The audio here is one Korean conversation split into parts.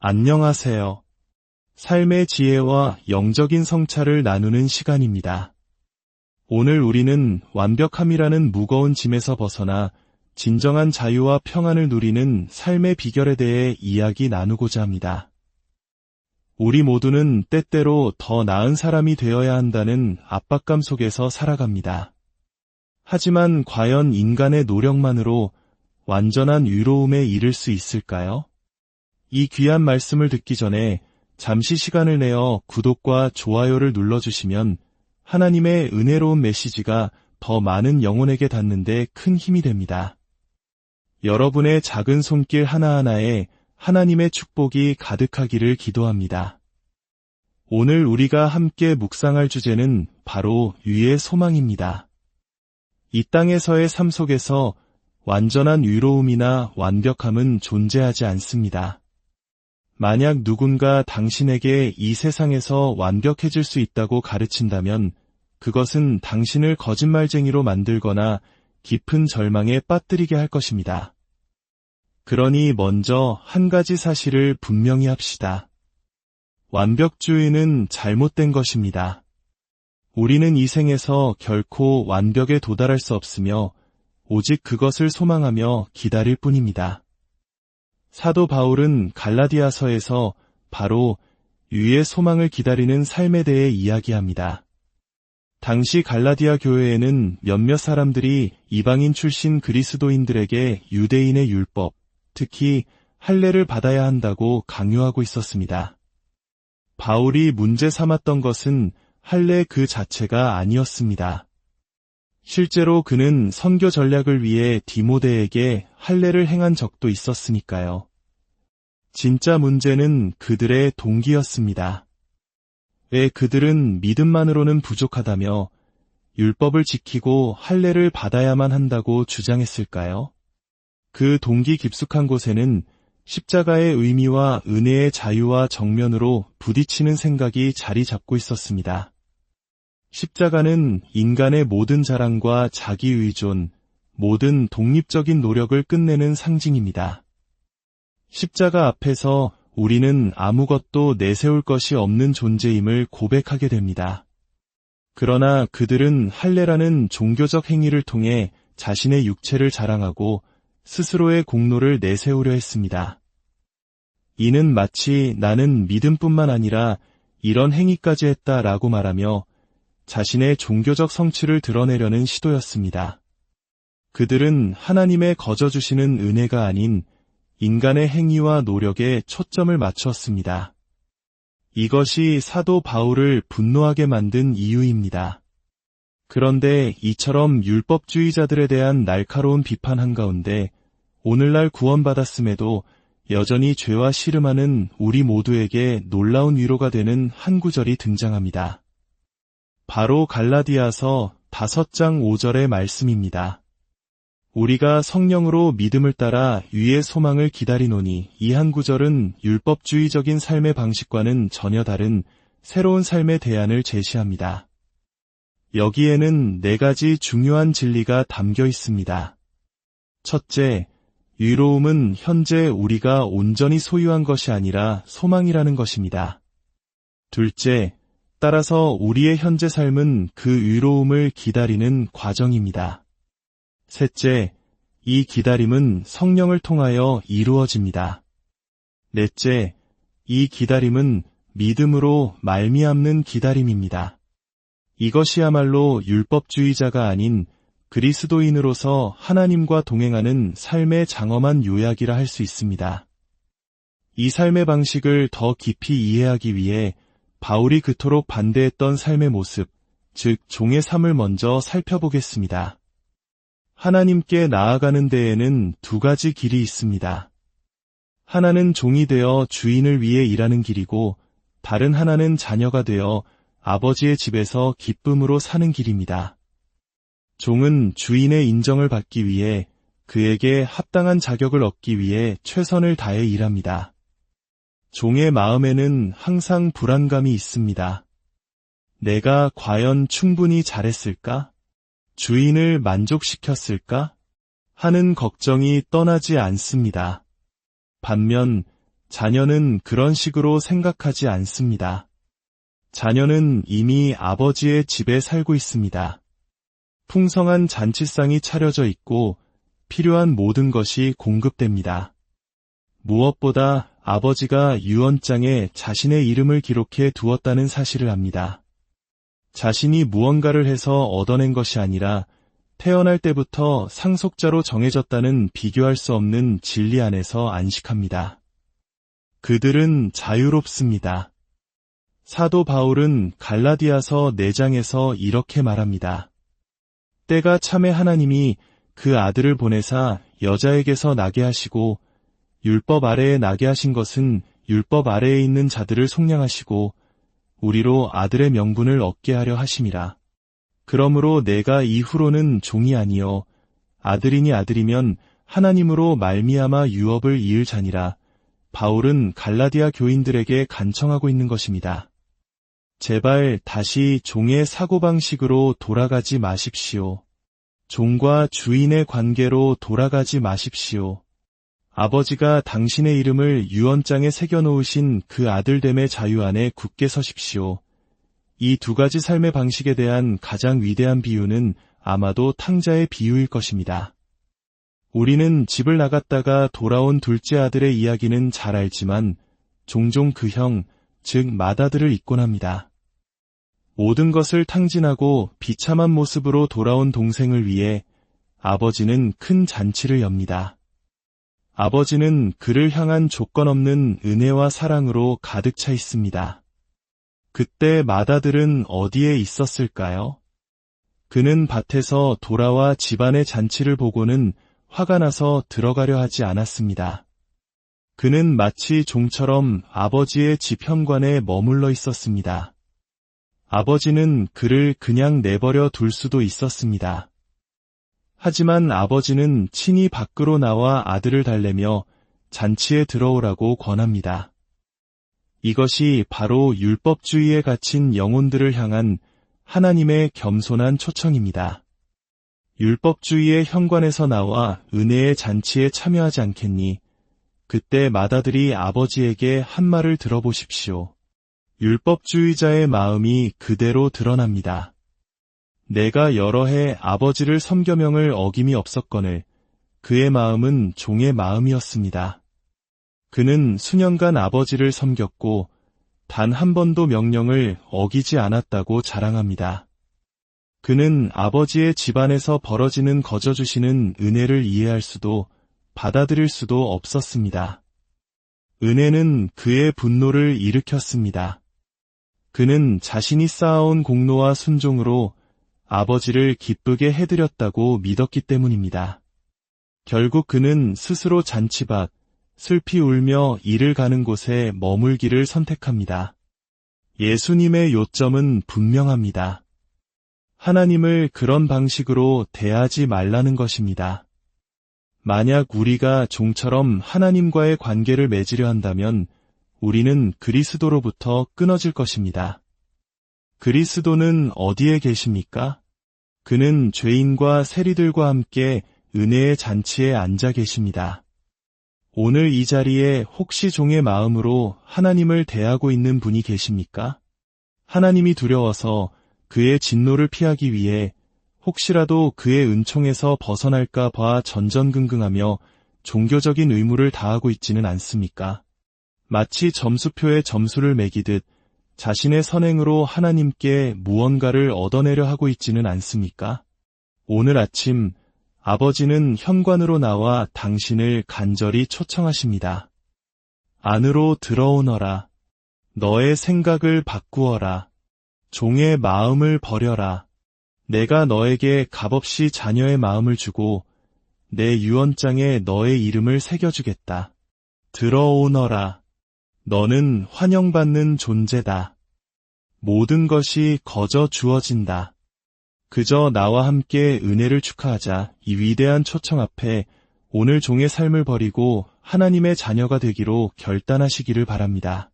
안녕하세요. 삶의 지혜와 영적인 성찰을 나누는 시간입니다. 오늘 우리는 완벽함이라는 무거운 짐에서 벗어나 진정한 자유와 평안을 누리는 삶의 비결에 대해 이야기 나누고자 합니다. 우리 모두는 때때로 더 나은 사람이 되어야 한다는 압박감 속에서 살아갑니다. 하지만 과연 인간의 노력만으로 완전한 위로움에 이를 수 있을까요? 이 귀한 말씀을 듣기 전에 잠시 시간을 내어 구독과 좋아요를 눌러주시면 하나님의 은혜로운 메시지가 더 많은 영혼에게 닿는 데 큰 힘이 됩니다. 여러분의 작은 손길 하나하나에 하나님의 축복이 가득하기를 기도합니다. 오늘 우리가 함께 묵상할 주제는 바로 위의 소망입니다. 이 땅에서의 삶 속에서 완전한 위로움이나 완벽함은 존재하지 않습니다. 만약 누군가 당신에게 이 세상에서 완벽해질 수 있다고 가르친다면 그것은 당신을 거짓말쟁이로 만들거나 깊은 절망에 빠뜨리게 할 것입니다. 그러니 먼저 한 가지 사실을 분명히 합시다. 완벽주의는 잘못된 것입니다. 우리는 이 생에서 결코 완벽에 도달할 수 없으며 오직 그것을 소망하며 기다릴 뿐입니다. 사도 바울은 갈라디아서에서 바로 위의 소망을 기다리는 삶에 대해 이야기합니다. 당시 갈라디아 교회에는 몇몇 사람들이 이방인 출신 그리스도인들에게 유대인의 율법, 특히 할례를 받아야 한다고 강요하고 있었습니다. 바울이 문제 삼았던 것은 할례 그 자체가 아니었습니다. 실제로 그는 선교 전략을 위해 디모데에게 할례를 행한 적도 있었으니까요. 진짜 문제는 그들의 동기였습니다. 왜 그들은 믿음만으로는 부족하다며 율법을 지키고 할례를 받아야만 한다고 주장했을까요? 그 동기 깊숙한 곳에는 십자가의 의미와 은혜의 자유와 정면으로 부딪히는 생각이 자리 잡고 있었습니다. 십자가는 인간의 모든 자랑과 자기의존, 모든 독립적인 노력을 끝내는 상징입니다. 십자가 앞에서 우리는 아무것도 내세울 것이 없는 존재임을 고백하게 됩니다. 그러나 그들은 할례라는 종교적 행위를 통해 자신의 육체를 자랑하고 스스로의 공로를 내세우려 했습니다. 이는 마치 나는 믿음뿐만 아니라 이런 행위까지 했다라고 말하며 자신의 종교적 성취를 드러내려는 시도였습니다. 그들은 하나님의 거저 주시는 은혜가 아닌 인간의 행위와 노력에 초점을 맞추었습니다. 이것이 사도 바울을 분노하게 만든 이유입니다. 그런데 이처럼 율법주의자들에 대한 날카로운 비판 한가운데 오늘날 구원받았음에도 여전히 죄와 씨름하는 우리 모두에게 놀라운 위로가 되는 한 구절이 등장합니다. 바로 갈라디아서 5장 5절의 말씀입니다. 우리가 성령으로 믿음을 따라 위의 소망을 기다리노니 이 한 구절은 율법주의적인 삶의 방식과는 전혀 다른 새로운 삶의 대안을 제시합니다. 여기에는 4가지 중요한 진리가 담겨 있습니다. 첫째, 위로움은 현재 우리가 온전히 소유한 것이 아니라 소망이라는 것입니다. 둘째, 따라서 우리의 현재 삶은 그 위로움을 기다리는 과정입니다. 셋째, 이 기다림은 성령을 통하여 이루어집니다. 넷째, 이 기다림은 믿음으로 말미암는 기다림입니다. 이것이야말로 율법주의자가 아닌 그리스도인으로서 하나님과 동행하는 삶의 장엄한 요약이라 할 수 있습니다. 이 삶의 방식을 더 깊이 이해하기 위해 바울이 그토록 반대했던 삶의 모습, 즉 종의 삶을 먼저 살펴보겠습니다. 하나님께 나아가는 데에는 2가지 길이 있습니다. 하나는 종이 되어 주인을 위해 일하는 길이고 다른 하나는 자녀가 되어 아버지의 집에서 기쁨으로 사는 길입니다. 종은 주인의 인정을 받기 위해 그에게 합당한 자격을 얻기 위해 최선을 다해 일합니다. 종의 마음에는 항상 불안감이 있습니다. 내가 과연 충분히 잘했을까? 주인을 만족시켰을까? 하는 걱정이 떠나지 않습니다. 반면 자녀는 그런 식으로 생각하지 않습니다. 자녀는 이미 아버지의 집에 살고 있습니다. 풍성한 잔치상이 차려져 있고 필요한 모든 것이 공급됩니다. 무엇보다 아버지가 유언장에 자신의 이름을 기록해 두었다는 사실을 압니다. 자신이 무언가를 해서 얻어낸 것이 아니라 태어날 때부터 상속자로 정해졌다는 비교할 수 없는 진리 안에서 안식합니다. 그들은 자유롭습니다. 사도 바울은 갈라디아서 4장에서 이렇게 말합니다. 때가 참에 하나님이 그 아들을 보내사 여자에게서 나게 하시고 율법 아래에 나게 하신 것은 율법 아래에 있는 자들을 속량하시고 우리로 아들의 명분을 얻게 하려 하심이라. 그러므로 내가 이후로는 종이 아니요 아들이니 아들이면 하나님으로 말미암아 유업을 이을 자니라. 바울은 갈라디아 교인들에게 간청하고 있는 것입니다. 제발 다시 종의 사고방식으로 돌아가지 마십시오. 종과 주인의 관계로 돌아가지 마십시오. 아버지가 당신의 이름을 유언장에 새겨놓으신 그 아들됨의 자유 안에 굳게 서십시오. 이 2가지 삶의 방식에 대한 가장 위대한 비유는 아마도 탕자의 비유일 것입니다. 우리는 집을 나갔다가 돌아온 둘째 아들의 이야기는 잘 알지만 종종 그 형, 즉 맏아들을 잊곤 합니다. 모든 것을 탕진하고 비참한 모습으로 돌아온 동생을 위해 아버지는 큰 잔치를 엽니다. 아버지는 그를 향한 조건 없는 은혜와 사랑으로 가득 차 있습니다. 그때 맏아들은 어디에 있었을까요? 그는 밭에서 돌아와 집안의 잔치를 보고는 화가 나서 들어가려 하지 않았습니다. 그는 마치 종처럼 아버지의 집 현관에 머물러 있었습니다. 아버지는 그를 그냥 내버려 둘 수도 있었습니다. 하지만 아버지는 친히 밖으로 나와 아들을 달래며 잔치에 들어오라고 권합니다. 이것이 바로 율법주의에 갇힌 영혼들을 향한 하나님의 겸손한 초청입니다. 율법주의의 현관에서 나와 은혜의 잔치에 참여하지 않겠니? 그때 맏아들이 아버지에게 한 말을 들어보십시오. 율법주의자의 마음이 그대로 드러납니다. 내가 여러 해 아버지를 섬겨명을 어김이 없었거늘 그의 마음은 종의 마음이었습니다. 그는 수년간 아버지를 섬겼고 단 한 번도 명령을 어기지 않았다고 자랑합니다. 그는 아버지의 집안에서 벌어지는 거저주시는 은혜를 이해할 수도 받아들일 수도 없었습니다. 은혜는 그의 분노를 일으켰습니다. 그는 자신이 쌓아온 공로와 순종으로 아버지를 기쁘게 해드렸다고 믿었기 때문입니다. 결국 그는 스스로 잔치밭, 슬피 울며 이를 가는 곳에 머물기를 선택합니다. 예수님의 요점은 분명합니다. 하나님을 그런 방식으로 대하지 말라는 것입니다. 만약 우리가 종처럼 하나님과의 관계를 맺으려 한다면 우리는 그리스도로부터 끊어질 것입니다. 그리스도는 어디에 계십니까? 그는 죄인과 세리들과 함께 은혜의 잔치에 앉아 계십니다. 오늘 이 자리에 혹시 종의 마음으로 하나님을 대하고 있는 분이 계십니까? 하나님이 두려워서 그의 진노를 피하기 위해 혹시라도 그의 은총에서 벗어날까 봐 전전긍긍하며 종교적인 의무를 다하고 있지는 않습니까? 마치 점수표에 점수를 매기듯 자신의 선행으로 하나님께 무언가를 얻어내려 하고 있지는 않습니까? 오늘 아침 아버지는 현관으로 나와 당신을 간절히 초청하십니다. 안으로 들어오너라. 너의 생각을 바꾸어라. 종의 마음을 버려라. 내가 너에게 값없이 자녀의 마음을 주고 내 유언장에 너의 이름을 새겨주겠다. 들어오너라. 너는 환영받는 존재다. 모든 것이 거저 주어진다. 그저 나와 함께 은혜를 축하하자. 이 위대한 초청 앞에 오늘 종의 삶을 버리고 하나님의 자녀가 되기로 결단하시기를 바랍니다.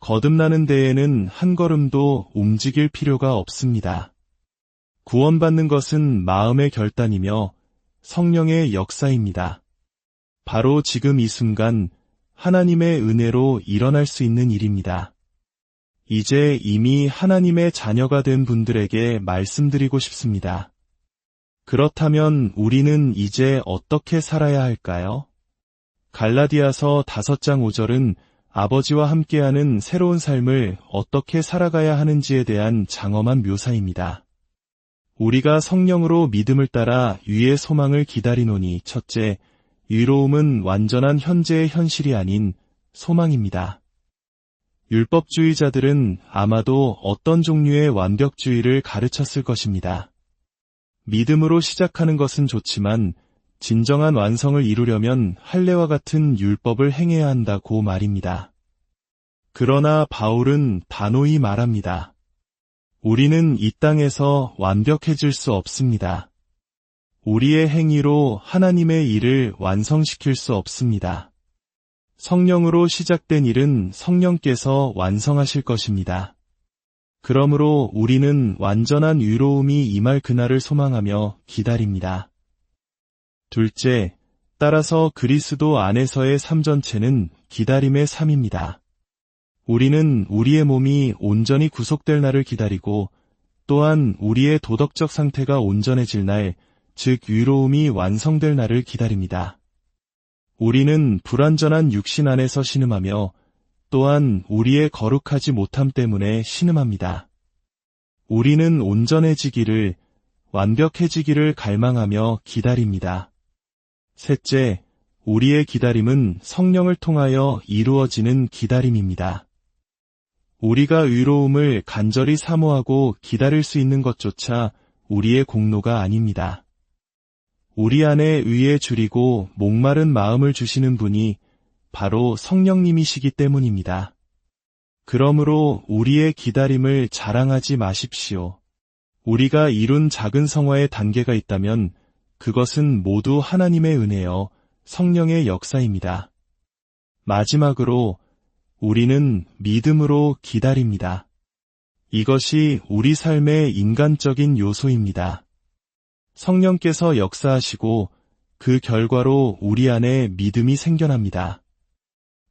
거듭나는 데에는 한 걸음도 움직일 필요가 없습니다. 구원받는 것은 마음의 결단이며 성령의 역사입니다. 바로 지금 이 순간 하나님의 은혜로 일어날 수 있는 일입니다. 이제 이미 하나님의 자녀가 된 분들에게 말씀드리고 싶습니다. 그렇다면 우리는 이제 어떻게 살아야 할까요? 갈라디아서 5장 5절은 아버지와 함께하는 새로운 삶을 어떻게 살아가야 하는지에 대한 장엄한 묘사입니다. 우리가 성령으로 믿음을 따라 위의 소망을 기다리노니 첫째, 의로움은 완전한 현재의 현실이 아닌 소망입니다. 율법주의자들은 아마도 어떤 종류의 완벽주의를 가르쳤을 것입니다. 믿음으로 시작하는 것은 좋지만 진정한 완성을 이루려면 할례와 같은 율법을 행해야 한다고 말입니다. 그러나 바울은 단호히 말합니다. 우리는 이 땅에서 완벽해질 수 없습니다. 우리의 행위로 하나님의 일을 완성시킬 수 없습니다. 성령으로 시작된 일은 성령께서 완성하실 것입니다. 그러므로 우리는 완전한 의로움이 임할 그날을 소망하며 기다립니다. 둘째, 따라서 그리스도 안에서의 삶 전체는 기다림의 삶입니다. 우리는 우리의 몸이 온전히 구속될 날을 기다리고 또한 우리의 도덕적 상태가 온전해질 날, 즉 의로움이 완성될 날을 기다립니다. 우리는 불완전한 육신 안에서 신음하며 또한 우리의 거룩하지 못함 때문에 신음합니다. 우리는 온전해지기를, 완벽해지기를 갈망하며 기다립니다. 셋째, 우리의 기다림은 성령을 통하여 이루어지는 기다림입니다. 우리가 의로움을 간절히 사모하고 기다릴 수 있는 것조차 우리의 공로가 아닙니다. 우리 안에 의에 주리고 목마른 마음을 주시는 분이 바로 성령님이시기 때문입니다. 그러므로 우리의 기다림을 자랑하지 마십시오. 우리가 이룬 작은 성화의 단계가 있다면 그것은 모두 하나님의 은혜여 성령의 역사입니다. 마지막으로 우리는 믿음으로 기다립니다. 이것이 우리 삶의 인간적인 요소입니다. 성령께서 역사하시고 그 결과로 우리 안에 믿음이 생겨납니다.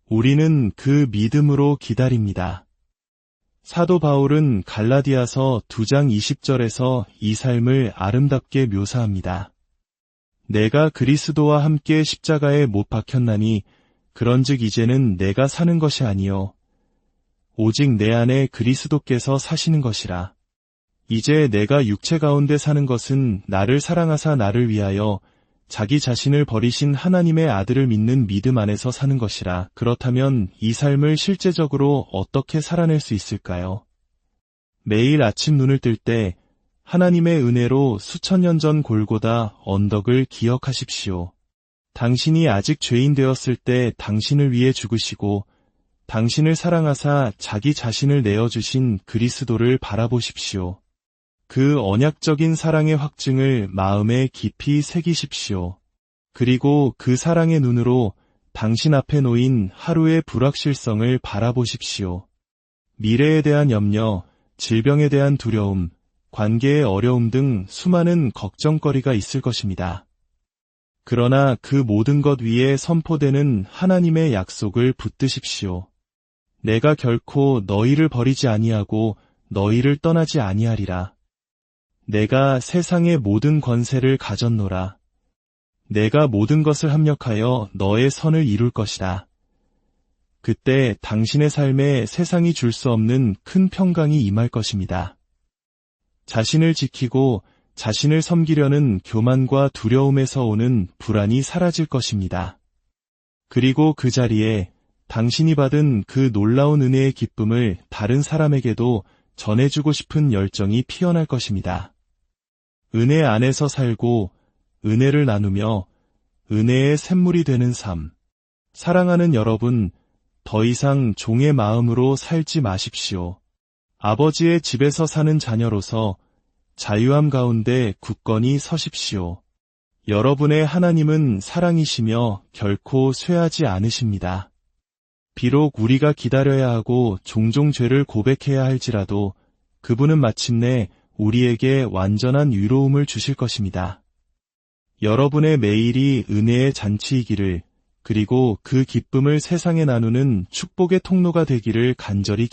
우리는 그 믿음으로 기다립니다. 사도 바울은 갈라디아서 2장 20절에서 이 삶을 아름답게 묘사합니다. 내가 그리스도와 함께 십자가에 못 박혔나니 그런즉 이제는 내가 사는 것이 아니요 오직 내 안에 그리스도께서 사시는 것이라. 이제 내가 육체 가운데 사는 것은 나를 사랑하사 나를 위하여 자기 자신을 버리신 하나님의 아들을 믿는 믿음 안에서 사는 것이라. 그렇다면 이 삶을 실제적으로 어떻게 살아낼 수 있을까요? 매일 아침 눈을 뜰 때 하나님의 은혜로 수천 년 전 골고다 언덕을 기억하십시오. 당신이 아직 죄인 되었을 때 당신을 위해 죽으시고 당신을 사랑하사 자기 자신을 내어주신 그리스도를 바라보십시오. 그 언약적인 사랑의 확증을 마음에 깊이 새기십시오. 그리고 그 사랑의 눈으로 당신 앞에 놓인 하루의 불확실성을 바라보십시오. 미래에 대한 염려, 질병에 대한 두려움, 관계의 어려움 등 수많은 걱정거리가 있을 것입니다. 그러나 그 모든 것 위에 선포되는 하나님의 약속을 붙드십시오. 내가 결코 너희를 버리지 아니하고 너희를 떠나지 아니하리라. 내가 세상의 모든 권세를 가졌노라. 내가 모든 것을 합력하여 너의 선을 이룰 것이다. 그때 당신의 삶에 세상이 줄 수 없는 큰 평강이 임할 것입니다. 자신을 지키고 자신을 섬기려는 교만과 두려움에서 오는 불안이 사라질 것입니다. 그리고 그 자리에 당신이 받은 그 놀라운 은혜의 기쁨을 다른 사람에게도 전해주고 싶은 열정이 피어날 것입니다. 은혜 안에서 살고 은혜를 나누며 은혜의 샘물이 되는 삶. 사랑하는 여러분, 더 이상 종의 마음으로 살지 마십시오. 아버지의 집에서 사는 자녀로서 자유함 가운데 굳건히 서십시오. 여러분의 하나님은 사랑이시며 결코 쇠하지 않으십니다. 비록 우리가 기다려야 하고 종종 죄를 고백해야 할지라도 그분은 마침내 우리에게 완전한 위로움을 주실 것입니다. 여러분의 매일이 은혜의 잔치이기를 그리고 그 기쁨을 세상에 나누는 축복의 통로가 되기를 간절히